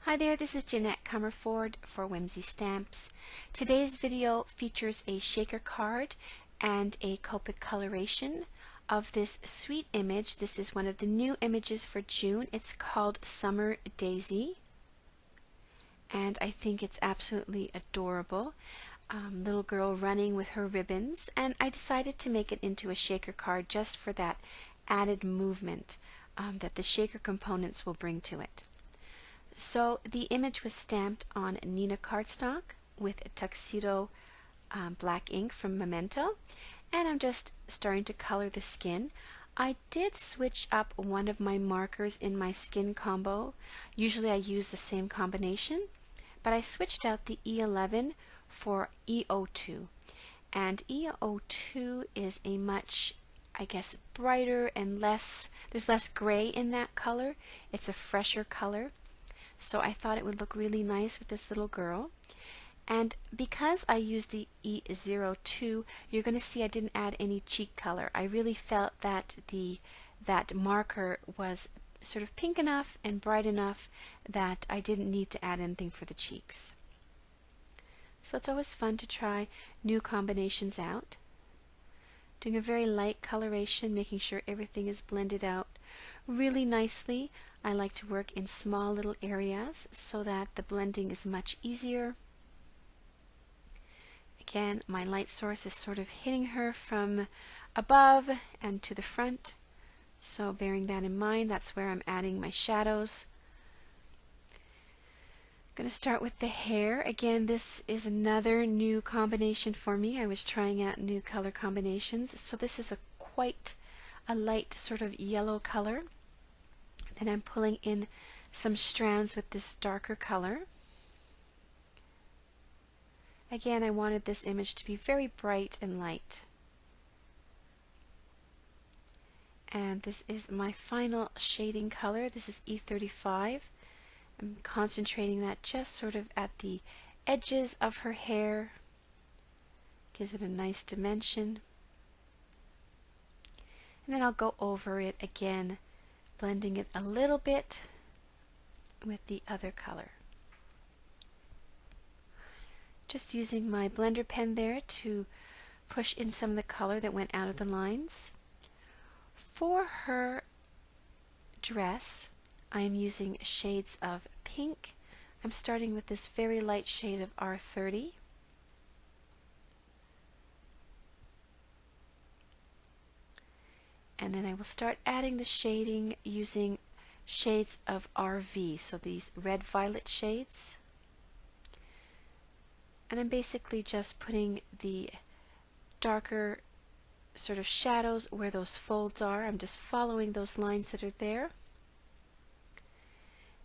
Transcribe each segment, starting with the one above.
Hi there, this is Jeanette Comerford for Whimsy Stamps. Today's video features a shaker card and a Copic coloration of this sweet image. This is one of the new images for June. It's called Summer Daisy, and I think it's absolutely adorable. Little girl running with her ribbons, and I decided to make it into a shaker card just for that added movement that the shaker components will bring to it. So the image was stamped on Neenah cardstock with tuxedo black ink from Memento, and I'm just starting to color the skin. I did switch up one of my markers in my skin combo. Usually I use the same combination, but I switched out the E11 for E02, and E02 is a much, I guess, brighter and there's less gray in that color. It's a fresher color. So I thought it would look really nice with this little girl. And because I used the E02, you're going to see I didn't add any cheek color. I really felt that that marker was sort of pink enough and bright enough that I didn't need to add anything for the cheeks. So it's always fun to try new combinations out. Doing a very light coloration, making sure everything is blended out really nicely. I like to work in small little areas so that the blending is much easier. Again, my light source is sort of hitting her from above and to the front. So bearing that in mind, that's where I'm adding my shadows. I'm going to start with the hair. Again, this is another new combination for me. I was trying out new color combinations. So this is quite a light sort of yellow color. Then I'm pulling in some strands with this darker color. Again, I wanted this image to be very bright and light. And this is my final shading color. This is E35. I'm concentrating that just sort of at the edges of her hair. Gives it a nice dimension. And then I'll go over it again, blending it a little bit with the other color. Just using my blender pen there to push in some of the color that went out of the lines. For her dress, I am using shades of pink. I'm starting with this very light shade of R30. And then I will start adding the shading using shades of RV, so these red violet shades. And I'm basically just putting the darker sort of shadows where those folds are. I'm just following those lines that are there.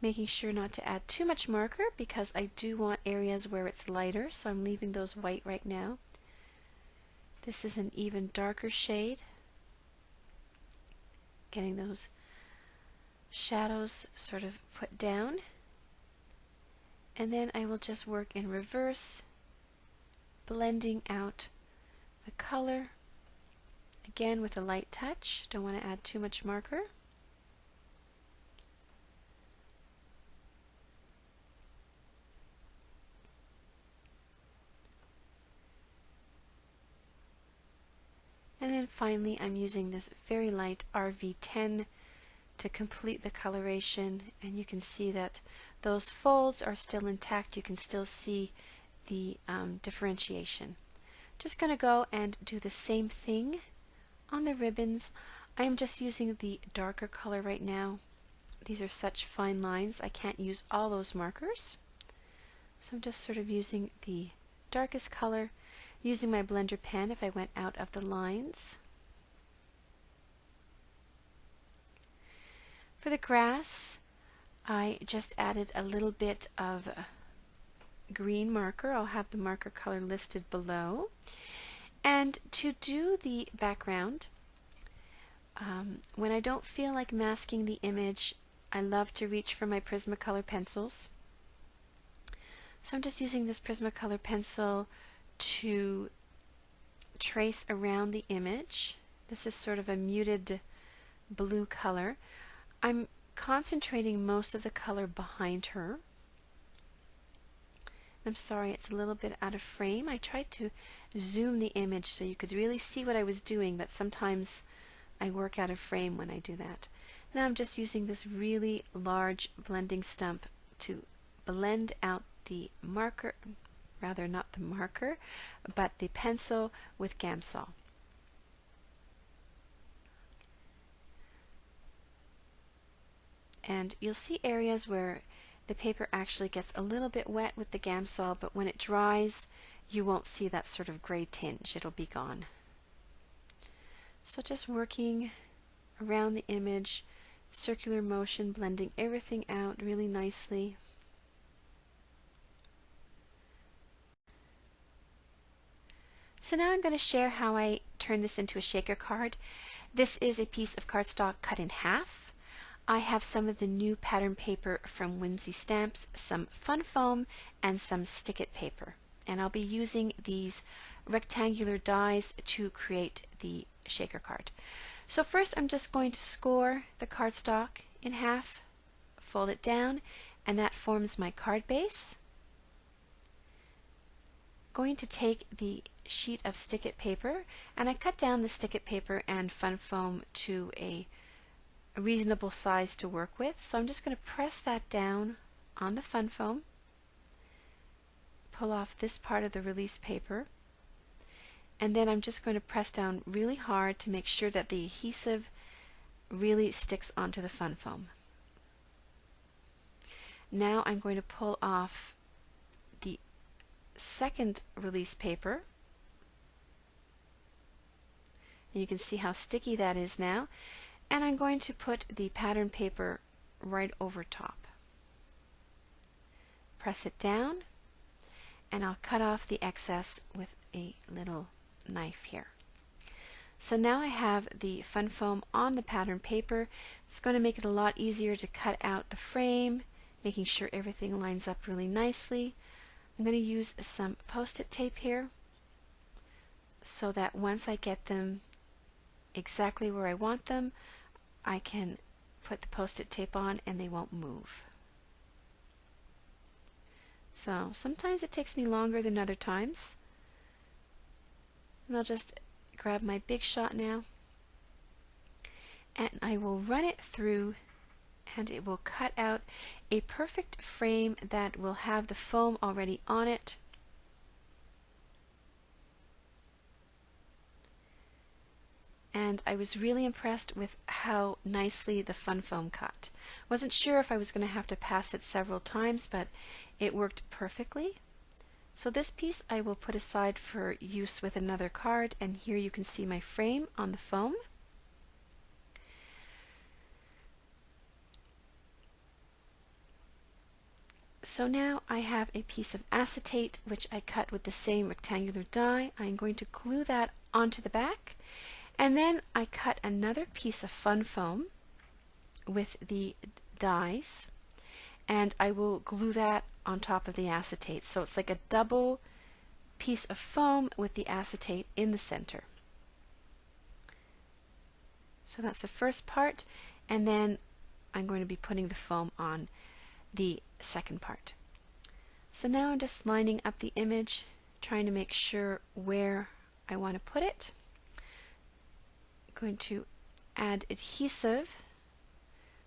Making sure not to add too much marker because I do want areas where it's lighter, so I'm leaving those white right now. This is an even darker shade. Getting those shadows sort of put down. And then I will just work in reverse, blending out the color. Again with a light touch. Don't want to add too much marker. And then finally I'm using this very light RV10 to complete the coloration, and you can see that those folds are still intact. You can still see the differentiation. Just going to go and do the same thing on the ribbons. I am just using the darker color right now. These are such fine lines. I can't use all those markers. So I'm just sort of using the darkest color, using my blender pen if I went out of the lines. For the grass, I just added a little bit of green marker. I'll have the marker color listed below. And to do the background, when I don't feel like masking the image, I love to reach for my Prismacolor pencils. So I'm just using this Prismacolor pencil to trace around the image. This is sort of a muted blue color. I'm concentrating most of the color behind her. I'm sorry, it's a little bit out of frame. I tried to zoom the image so you could really see what I was doing, but sometimes I work out of frame when I do that. Now I'm just using this really large blending stump to blend out the marker, rather not the marker, but the pencil with Gamsol. And you'll see areas where the paper actually gets a little bit wet with the Gamsol, but when it dries, you won't see that sort of gray tinge. It'll be gone. So just working around the image, circular motion, blending everything out really nicely. So now I'm going to share how I turn this into a shaker card. This is a piece of cardstock cut in half. I have some of the new pattern paper from Whimsy Stamps, some fun foam, and some stick-it paper. And I'll be using these rectangular dies to create the shaker card. So first I'm just going to score the cardstock in half, fold it down, and that forms my card base. Going to take the sheet of stick-it paper, and I cut down the stick-it paper and fun foam to a reasonable size to work with. So I'm just going to press that down on the fun foam, pull off this part of the release paper, and then I'm just going to press down really hard to make sure that the adhesive really sticks onto the fun foam. Now I'm going to pull off the second release paper, and you can see how sticky that is now. And I'm going to put the pattern paper right over top. Press it down, and I'll cut off the excess with a little knife here. So now I have the fun foam on the pattern paper. It's going to make it a lot easier to cut out the frame, making sure everything lines up really nicely. I'm going to use some post-it tape here so that once I get them exactly where I want them, I can put the post-it tape on and they won't move. So sometimes it takes me longer than other times. And I'll just grab my Big Shot now, and I will run it through, and it will cut out a perfect frame that will have the foam already on it. And I was really impressed with how nicely the fun foam cut. Wasn't sure if I was going to have to pass it several times, but it worked perfectly. So this piece I will put aside for use with another card, and here you can see my frame on the foam. So now I have a piece of acetate which I cut with the same rectangular die. I'm going to glue that onto the back. And then I cut another piece of fun foam with the dies, and I will glue that on top of the acetate. So it's like a double piece of foam with the acetate in the center. So that's the first part, and then I'm going to be putting the foam on the second part. So now I'm just lining up the image, trying to make sure where I want to put it. Going to add adhesive.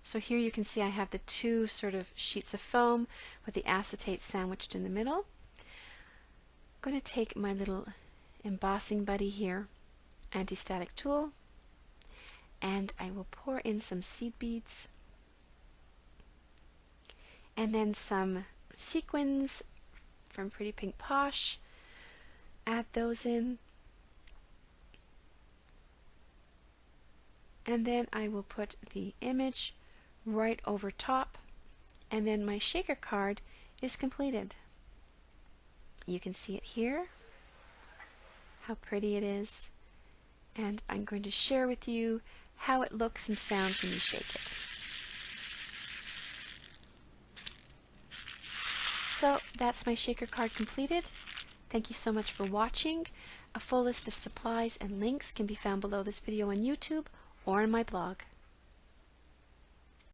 So here you can see I have the two sort of sheets of foam with the acetate sandwiched in the middle. I'm going to take my little embossing buddy here, anti-static tool, and I will pour in some seed beads and then some sequins from Pretty Pink Posh. Add those in. And then I will put the image right over top, and then my shaker card is completed. You can see it here, how pretty it is, and I'm going to share with you how it looks and sounds when you shake it. So that's my shaker card completed. Thank you so much for watching. A full list of supplies and links can be found below this video on YouTube or on my blog.